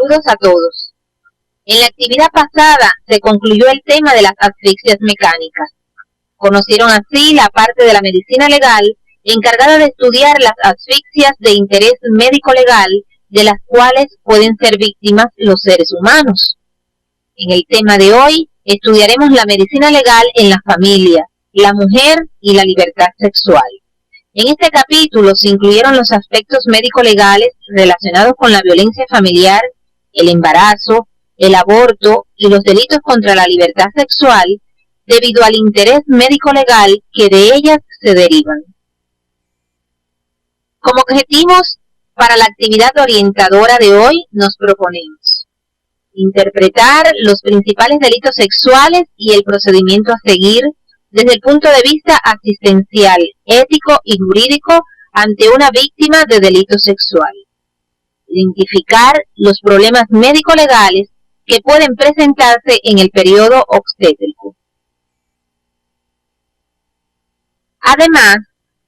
Saludos a todos. En la actividad pasada se concluyó el tema de las asfixias mecánicas. Conocieron así la parte de la medicina legal encargada de estudiar las asfixias de interés médico-legal de las cuales pueden ser víctimas los seres humanos. En el tema de hoy estudiaremos la medicina legal en la familia, la mujer y la libertad sexual. En este capítulo se incluyeron los aspectos médico-legales relacionados con la violencia familiar, el embarazo, el aborto y los delitos contra la libertad sexual debido al interés médico-legal que de ellas se derivan. Como objetivos para la actividad orientadora de hoy nos proponemos interpretar los principales delitos sexuales y el procedimiento a seguir desde el punto de vista asistencial, ético y jurídico ante una víctima de delito sexual. Identificar los problemas médico-legales que pueden presentarse en el periodo obstétrico. Además,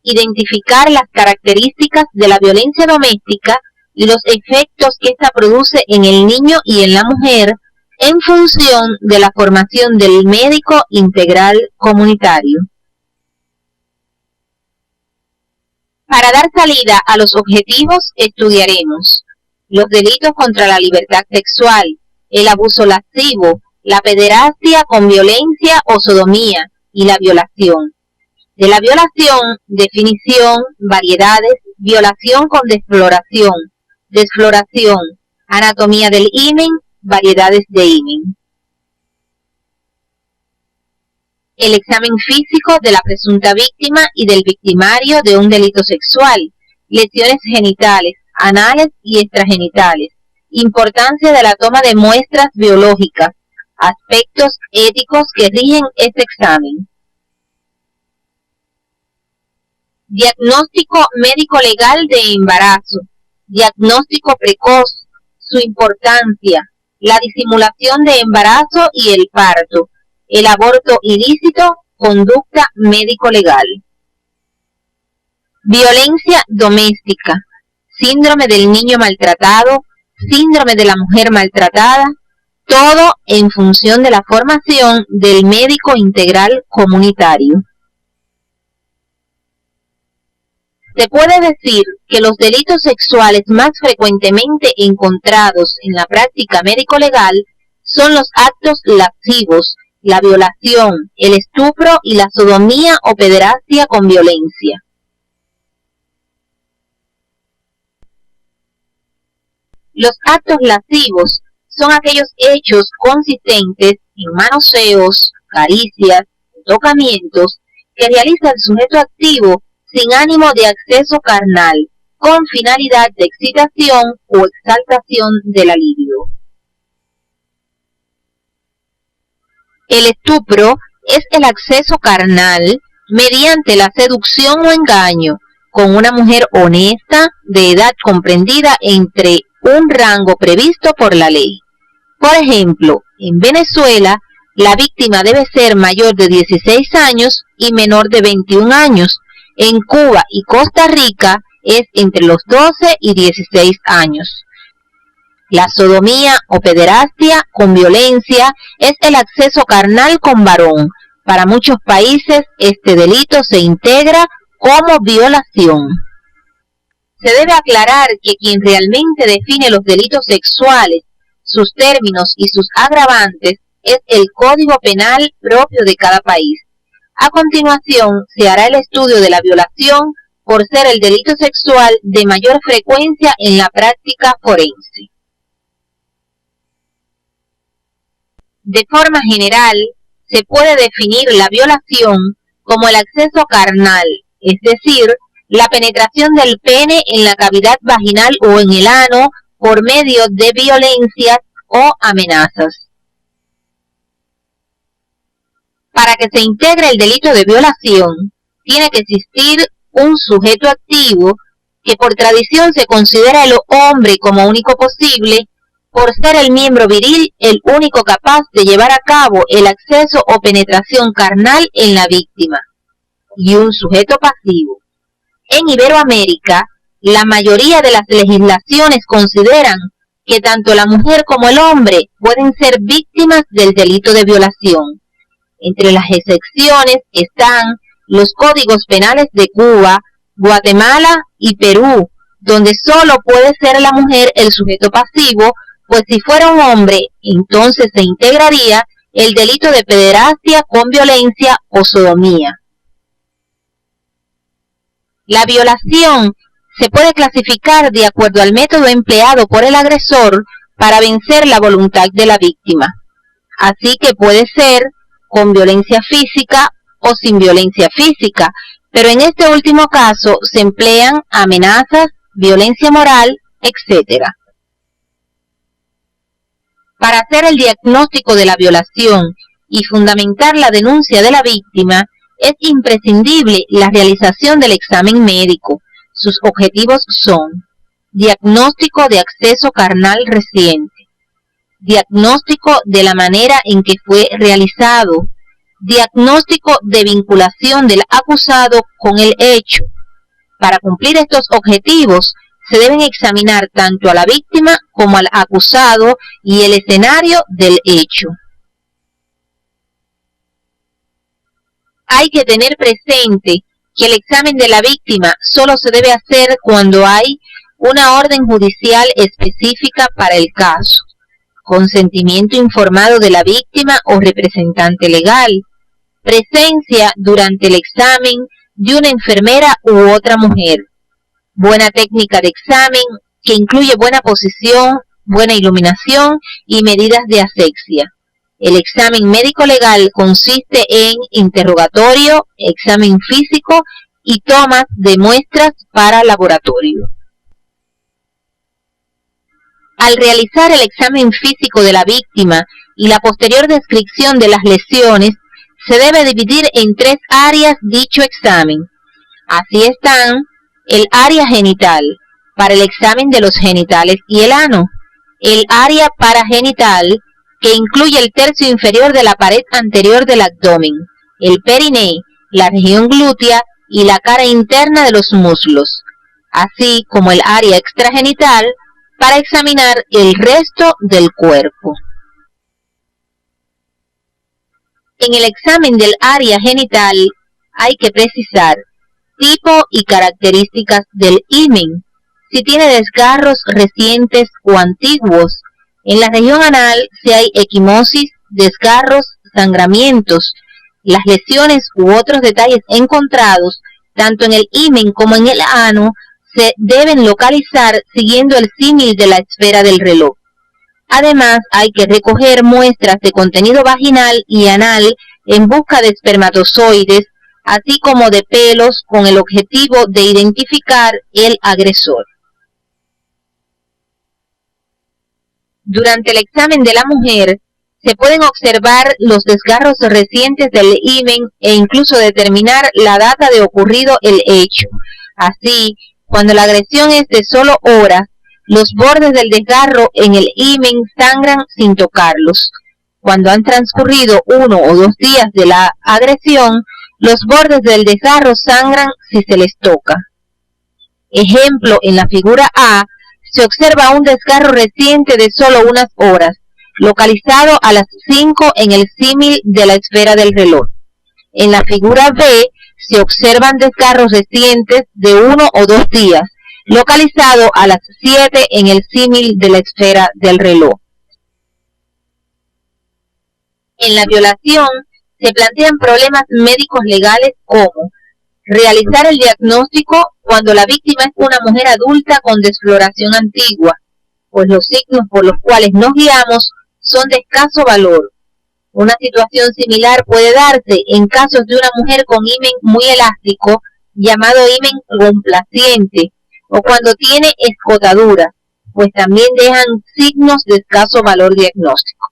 identificar las características de la violencia doméstica y los efectos que esta produce en el niño y en la mujer en función de la formación del médico integral comunitario. Para dar salida a los objetivos, estudiaremos los delitos contra la libertad sexual, el abuso lascivo, la pederastia con violencia o sodomía y la violación. De la violación, definición, variedades, violación con desfloración, anatomía del himen, variedades de himen. El examen físico de la presunta víctima y del victimario de un delito sexual, lesiones genitales, anales y extragenitales, importancia de la toma de muestras biológicas, aspectos éticos que rigen este examen. Diagnóstico médico-legal de embarazo, diagnóstico precoz, su importancia, la disimulación de embarazo y el parto, el aborto ilícito, conducta médico-legal. Violencia doméstica, síndrome del niño maltratado, síndrome de la mujer maltratada, todo en función de la formación del médico integral comunitario. Se puede decir que los delitos sexuales más frecuentemente encontrados en la práctica médico-legal son los actos lascivos, la violación, el estupro y la sodomía o pederastia con violencia. Los actos lascivos son aquellos hechos consistentes en manoseos, caricias, tocamientos que realiza el sujeto activo sin ánimo de acceso carnal, con finalidad de excitación o exaltación de la libido. El estupro es el acceso carnal mediante la seducción o engaño con una mujer honesta de edad comprendida entre un rango previsto por la ley. Por ejemplo, en Venezuela, la víctima debe ser mayor de 16 años y menor de 21 años. En Cuba y Costa Rica es entre los 12 y 16 años. La sodomía o pederastia con violencia es el acceso carnal con varón. Para muchos países este delito se integra como violación. Se debe aclarar que quien realmente define los delitos sexuales, sus términos y sus agravantes es el Código Penal propio de cada país. A continuación, se hará el estudio de la violación por ser el delito sexual de mayor frecuencia en la práctica forense. De forma general, se puede definir la violación como el acceso carnal, es decir, la penetración del pene en la cavidad vaginal o en el ano por medio de violencias o amenazas. Para que se integre el delito de violación, tiene que existir un sujeto activo que por tradición se considera el hombre como único posible, por ser el miembro viril el único capaz de llevar a cabo el acceso o penetración carnal en la víctima, y un sujeto pasivo. En Iberoamérica, la mayoría de las legislaciones consideran que tanto la mujer como el hombre pueden ser víctimas del delito de violación. Entre las excepciones están los códigos penales de Cuba, Guatemala y Perú, donde solo puede ser la mujer el sujeto pasivo, pues si fuera un hombre, entonces se integraría el delito de pederastia con violencia o sodomía. La violación se puede clasificar de acuerdo al método empleado por el agresor para vencer la voluntad de la víctima. Así que puede ser con violencia física o sin violencia física, pero en este último caso se emplean amenazas, violencia moral, etc. Para hacer el diagnóstico de la violación y fundamentar la denuncia de la víctima, es imprescindible la realización del examen médico. Sus objetivos son: diagnóstico de acceso carnal reciente, diagnóstico de la manera en que fue realizado, diagnóstico de vinculación del acusado con el hecho. Para cumplir estos objetivos, se deben examinar tanto a la víctima como al acusado y el escenario del hecho. Hay que tener presente que el examen de la víctima solo se debe hacer cuando hay una orden judicial específica para el caso, consentimiento informado de la víctima o representante legal, presencia durante el examen de una enfermera u otra mujer, buena técnica de examen que incluye buena posición, buena iluminación y medidas de asepsia. El examen médico legal consiste en interrogatorio, examen físico y tomas de muestras para laboratorio. Al realizar el examen físico de la víctima y la posterior descripción de las lesiones, se debe dividir en 3 áreas dicho examen. Así están: el área genital, para el examen de los genitales y el ano; el área paragenital, que incluye el tercio inferior de la pared anterior del abdomen, el periné, la región glútea y la cara interna de los muslos, así como el área extragenital, para examinar el resto del cuerpo. En el examen del área genital hay que precisar tipo y características del himen, si tiene desgarros recientes o antiguos. En la región anal si hay equimosis, desgarros, sangramientos. Las lesiones u otros detalles encontrados, tanto en el himen como en el ano, se deben localizar siguiendo el símil de la esfera del reloj. Además, hay que recoger muestras de contenido vaginal y anal en busca de espermatozoides, así como de pelos, con el objetivo de identificar el agresor. Durante el examen de la mujer, se pueden observar los desgarros recientes del himen e incluso determinar la data de ocurrido el hecho. Así, cuando la agresión es de solo horas, los bordes del desgarro en el himen sangran sin tocarlos. Cuando han transcurrido 1 o 2 días de la agresión, los bordes del desgarro sangran si se les toca. Ejemplo, en la figura A, se observa un desgarro reciente de solo unas horas, localizado a las 5 en el símil de la esfera del reloj. En la figura B, se observan desgarros recientes de 1 o 2 días, localizado a las 7 en el símil de la esfera del reloj. En la violación se plantean problemas médicos legales como realizar el diagnóstico cuando la víctima es una mujer adulta con desfloración antigua, pues los signos por los cuales nos guiamos son de escaso valor. Una situación similar puede darse en casos de una mujer con himen muy elástico, llamado himen complaciente, o cuando tiene escotadura, pues también dejan signos de escaso valor diagnóstico.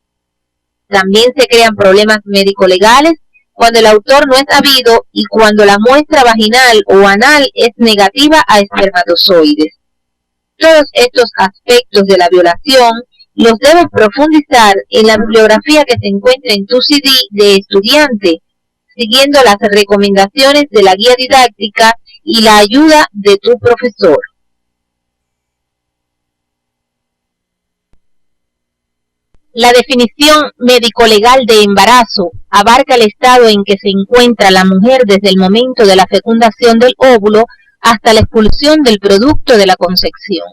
También se crean problemas médico-legales cuando el autor no es habido y cuando la muestra vaginal o anal es negativa a espermatozoides. Todos estos aspectos de la violación los debes profundizar en la bibliografía que se encuentra en tu CD de estudiante, siguiendo las recomendaciones de la guía didáctica y la ayuda de tu profesor. La definición médico-legal de embarazo abarca el estado en que se encuentra la mujer desde el momento de la fecundación del óvulo hasta la expulsión del producto de la concepción.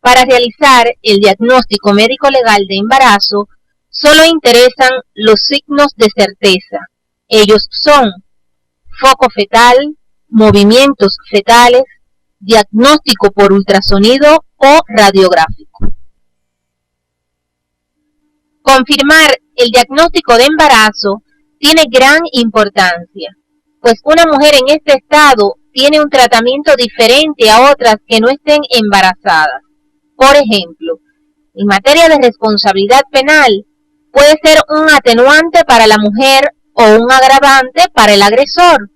Para realizar el diagnóstico médico-legal de embarazo, solo interesan los signos de certeza. Ellos son foco fetal, movimientos fetales, diagnóstico por ultrasonido o radiográfico. Confirmar el diagnóstico de embarazo tiene gran importancia, pues una mujer en este estado tiene un tratamiento diferente a otras que no estén embarazadas. Por ejemplo, en materia de responsabilidad penal, puede ser un atenuante para la mujer o un agravante para el agresor.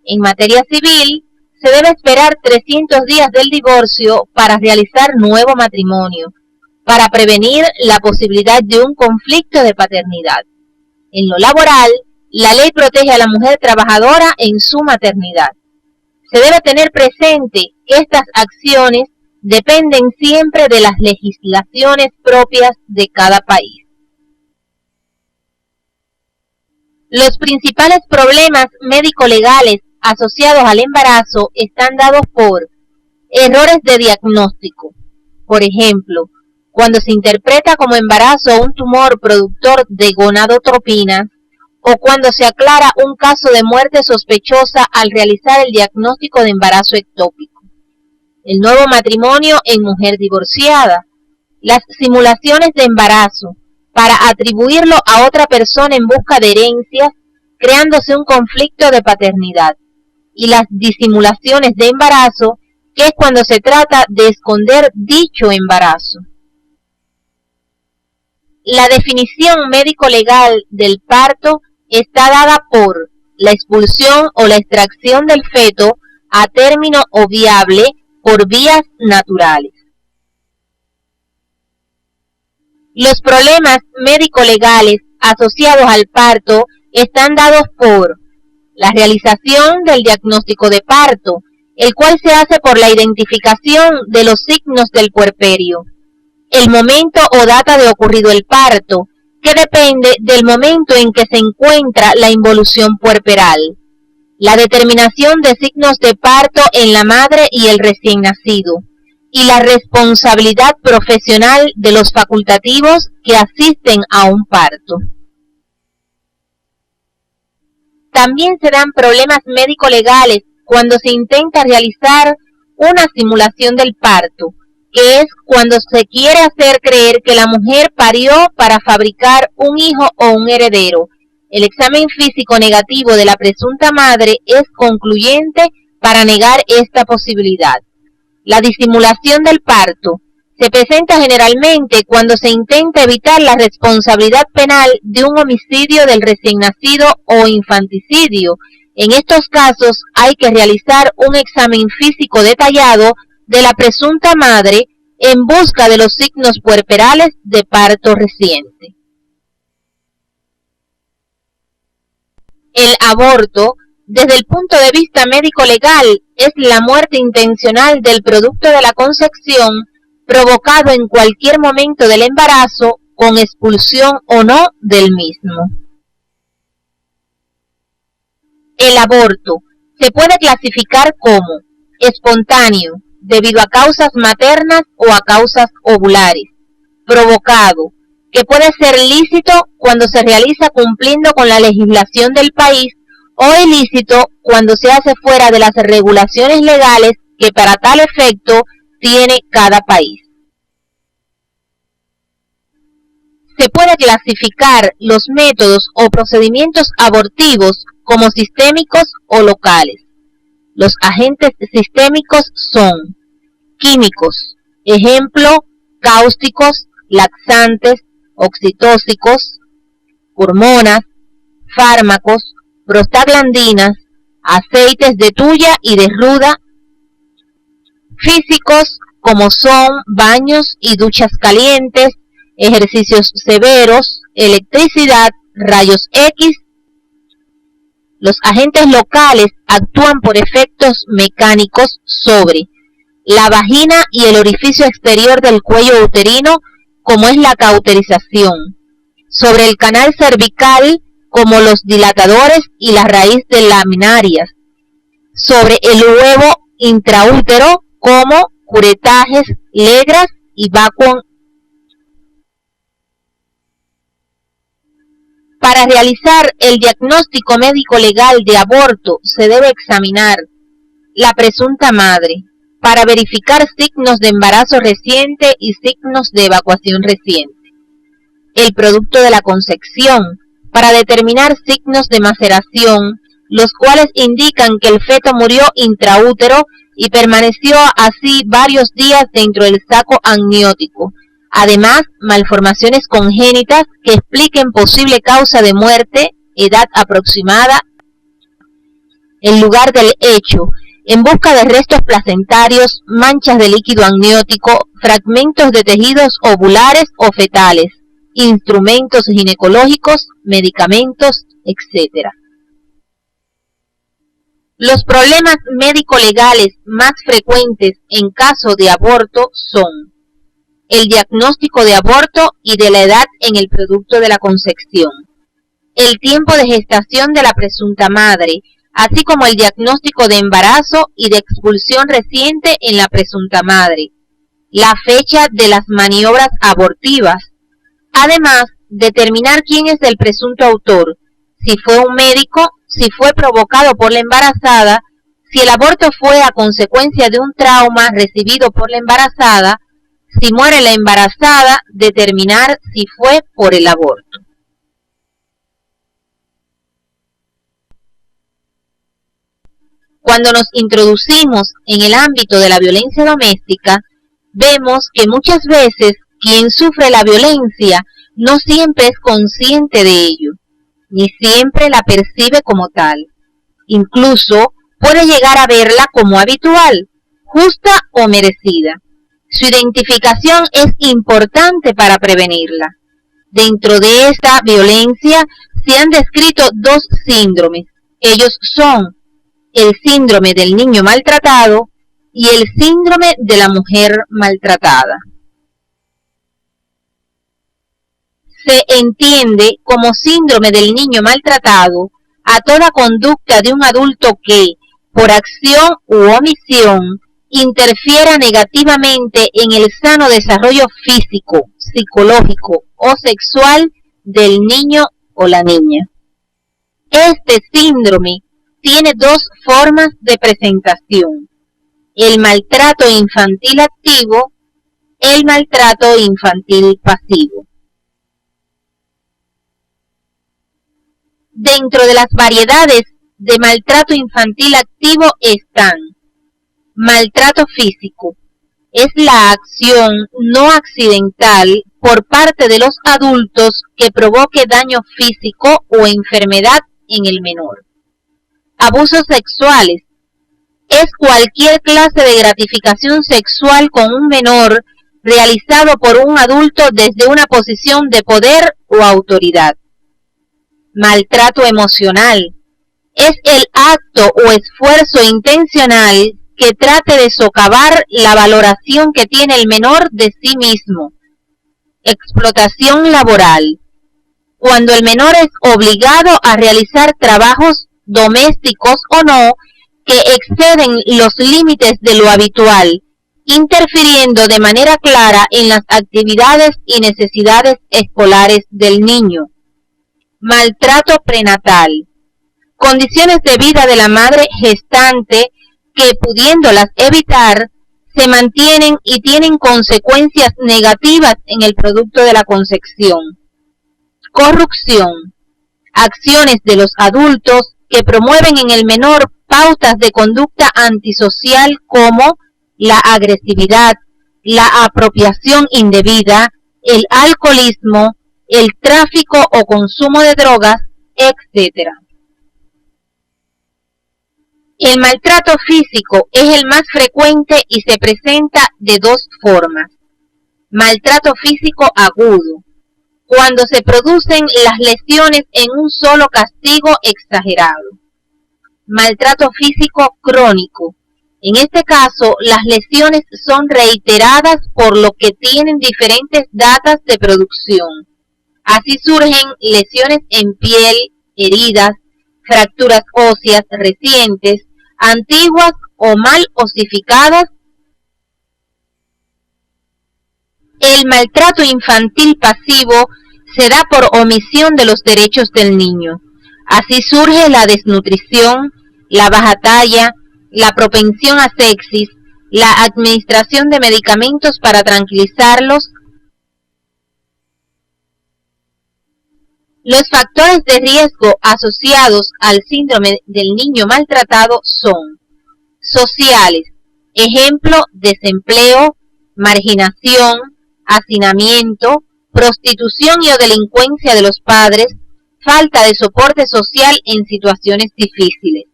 En materia civil, se debe esperar 300 días del divorcio para realizar nuevo matrimonio, para prevenir la posibilidad de un conflicto de paternidad. En lo laboral, la ley protege a la mujer trabajadora en su maternidad. Se debe tener presente que estas acciones dependen siempre de las legislaciones propias de cada país. Los principales problemas médico-legales asociados al embarazo están dados por errores de diagnóstico. Por ejemplo, cuando se interpreta como embarazo un tumor productor de gonadotropinas o cuando se aclara un caso de muerte sospechosa al realizar el diagnóstico de embarazo ectópico. El nuevo matrimonio en mujer divorciada, las simulaciones de embarazo para atribuirlo a otra persona en busca de herencias, creándose un conflicto de paternidad, y las disimulaciones de embarazo, que es cuando se trata de esconder dicho embarazo. La definición médico-legal del parto está dada por la expulsión o la extracción del feto a término o viable por vías naturales. Los problemas médico-legales asociados al parto están dados por la realización del diagnóstico de parto, el cual se hace por la identificación de los signos del puerperio, el momento o data de ocurrido el parto, que depende del momento en que se encuentra la involución puerperal, la determinación de signos de parto en la madre y el recién nacido, y la responsabilidad profesional de los facultativos que asisten a un parto. También se dan problemas médico-legales cuando se intenta realizar una simulación del parto, que es cuando se quiere hacer creer que la mujer parió para fabricar un hijo o un heredero. El examen físico negativo de la presunta madre es concluyente para negar esta posibilidad. La disimulación del parto se presenta generalmente cuando se intenta evitar la responsabilidad penal de un homicidio del recién nacido o infanticidio. En estos casos hay que realizar un examen físico detallado de la presunta madre en busca de los signos puerperales de parto reciente. El aborto, desde el punto de vista médico-legal, es la muerte intencional del producto de la concepción provocado en cualquier momento del embarazo con expulsión o no del mismo. El aborto se puede clasificar como espontáneo, debido a causas maternas o a causas ovulares, provocado, que puede ser lícito cuando se realiza cumpliendo con la legislación del país, o ilícito cuando se hace fuera de las regulaciones legales que para tal efecto tiene cada país. Se puede clasificar los métodos o procedimientos abortivos como sistémicos o locales. Los agentes sistémicos son químicos, ejemplo, cáusticos, laxantes, oxitóxicos, hormonas, fármacos, prostaglandinas, aceites de tuya y de ruda, físicos como son baños y duchas calientes, ejercicios severos, electricidad, rayos X. Los agentes locales actúan por efectos mecánicos sobre la vagina y el orificio exterior del cuello uterino como es la cauterización, sobre el canal cervical, como los dilatadores y la raíz de laminarias, sobre el huevo intraútero, como curetajes, legras y vacuum. Para realizar el diagnóstico médico-legal de aborto se debe examinar la presunta madre para verificar signos de embarazo reciente y signos de evacuación reciente, el producto de la concepción para determinar signos de maceración, los cuales indican que el feto murió intraútero y permaneció así varios días dentro del saco amniótico. Además, malformaciones congénitas que expliquen posible causa de muerte, edad aproximada, el lugar del hecho, en busca de restos placentarios, manchas de líquido amniótico, fragmentos de tejidos ovulares o fetales, instrumentos ginecológicos, medicamentos, etc. Los problemas médico-legales más frecuentes en caso de aborto son el diagnóstico de aborto y de la edad en el producto de la concepción, el tiempo de gestación de la presunta madre, así como el diagnóstico de embarazo y de expulsión reciente en la presunta madre, la fecha de las maniobras abortivas. Además, determinar quién es el presunto autor, si fue un médico, si fue provocado por la embarazada, si el aborto fue a consecuencia de un trauma recibido por la embarazada, si muere la embarazada, determinar si fue por el aborto. Cuando nos introducimos en el ámbito de la violencia doméstica, vemos que muchas veces quien sufre la violencia no siempre es consciente de ello, ni siempre la percibe como tal. Incluso puede llegar a verla como habitual, justa o merecida. Su identificación es importante para prevenirla. Dentro de esta violencia se han descrito dos síndromes. Ellos son el síndrome del niño maltratado y el síndrome de la mujer maltratada. Se entiende como síndrome del niño maltratado a toda conducta de un adulto que, por acción u omisión, interfiera negativamente en el sano desarrollo físico, psicológico o sexual del niño o la niña. Este síndrome tiene dos formas de presentación: el maltrato infantil activo, el maltrato infantil pasivo. Dentro de las variedades de maltrato infantil activo están: maltrato físico, es la acción no accidental por parte de los adultos que provoque daño físico o enfermedad en el menor. Abusos sexuales, es cualquier clase de gratificación sexual con un menor realizado por un adulto desde una posición de poder o autoridad. Maltrato emocional, es el acto o esfuerzo intencional que trate de socavar la valoración que tiene el menor de sí mismo. Explotación laboral, cuando el menor es obligado a realizar trabajos domésticos o no que exceden los límites de lo habitual, interfiriendo de manera clara en las actividades y necesidades escolares del niño. Maltrato prenatal, condiciones de vida de la madre gestante que, pudiéndolas evitar, se mantienen y tienen consecuencias negativas en el producto de la concepción. Corrupción, acciones de los adultos que promueven en el menor pautas de conducta antisocial como la agresividad, la apropiación indebida, el alcoholismo, el tráfico o consumo de drogas, etc. El maltrato físico es el más frecuente y se presenta de dos formas. Maltrato físico agudo, cuando se producen las lesiones en un solo castigo exagerado. Maltrato físico crónico, En este caso, las lesiones son reiteradas por lo que tienen diferentes datas de producción. Así surgen lesiones en piel, heridas, fracturas óseas recientes, antiguas o mal osificadas. El maltrato infantil pasivo se da por omisión de los derechos del niño. Así surge la desnutrición, la baja talla, la propensión a sepsis, la administración de medicamentos para tranquilizarlos. Los factores de riesgo asociados al síndrome del niño maltratado son sociales, ejemplo, desempleo, marginación, hacinamiento, prostitución y o delincuencia de los padres, falta de soporte social en situaciones difíciles.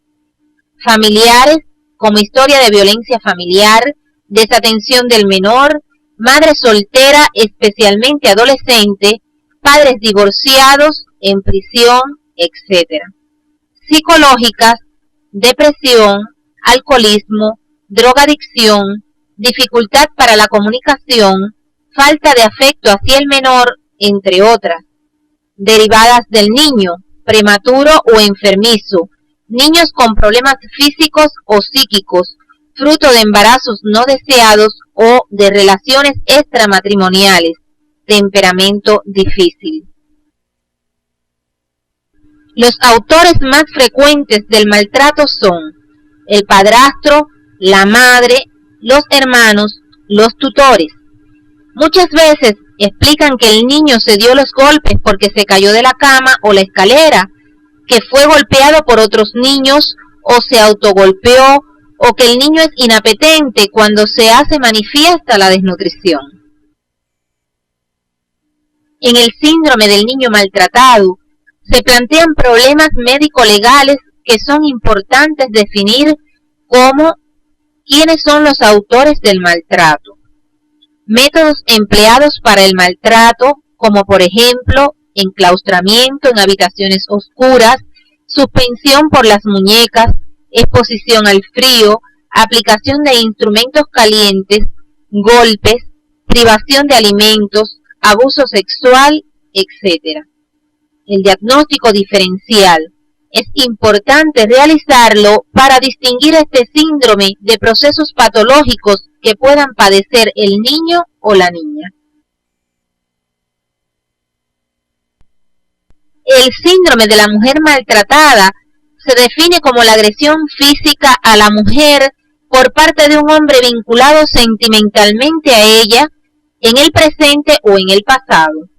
Familiares, como historia de violencia familiar, desatención del menor, madre soltera, especialmente adolescente, padres divorciados, en prisión, etc. Psicológicas, depresión, alcoholismo, drogadicción, dificultad para la comunicación, falta de afecto hacia el menor, entre otras. Derivadas del niño, prematuro o enfermizo, niños con problemas físicos o psíquicos, fruto de embarazos no deseados o de relaciones extramatrimoniales, temperamento difícil. Los autores más frecuentes del maltrato son el padrastro, la madre, los hermanos, los tutores. Muchas veces explican que el niño se dio los golpes porque se cayó de la cama o la escalera, que fue golpeado por otros niños o se autogolpeó, o que el niño es inapetente cuando se hace manifiesta la desnutrición. En el síndrome del niño maltratado se plantean problemas médico-legales que son importantes definir, como quiénes son los autores del maltrato, métodos empleados para el maltrato, como por ejemplo enclaustramiento en habitaciones oscuras, suspensión por las muñecas, exposición al frío, aplicación de instrumentos calientes, golpes, privación de alimentos, abuso sexual, etc. El diagnóstico diferencial. Es importante realizarlo para distinguir este síndrome de procesos patológicos que puedan padecer el niño o la niña. El síndrome de la mujer maltratada se define como la agresión física a la mujer por parte de un hombre vinculado sentimentalmente a ella en el presente o en el pasado.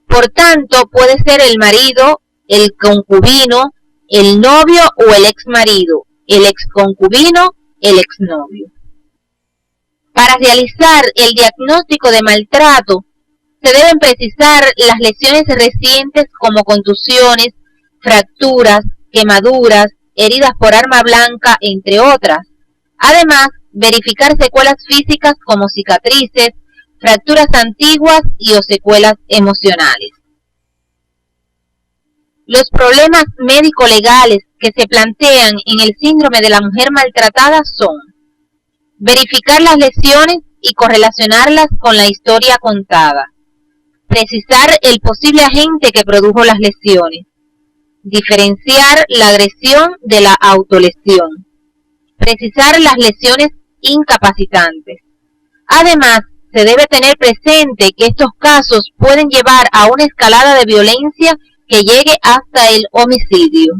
Por tanto, puede ser el marido, el concubino, el novio o el exmarido, el exconcubino, el exnovio. Para realizar el diagnóstico de maltrato, se deben precisar las lesiones recientes como contusiones, fracturas, quemaduras, heridas por arma blanca, entre otras. Además, verificar secuelas físicas como cicatrices, fracturas antiguas y o secuelas emocionales. Los problemas médico-legales que se plantean en el síndrome de la mujer maltratada son verificar las lesiones y correlacionarlas con la historia contada, precisar el posible agente que produjo las lesiones, diferenciar la agresión de la autolesión, precisar las lesiones incapacitantes. Además, se debe tener presente que estos casos pueden llevar a una escalada de violencia que llegue hasta el homicidio.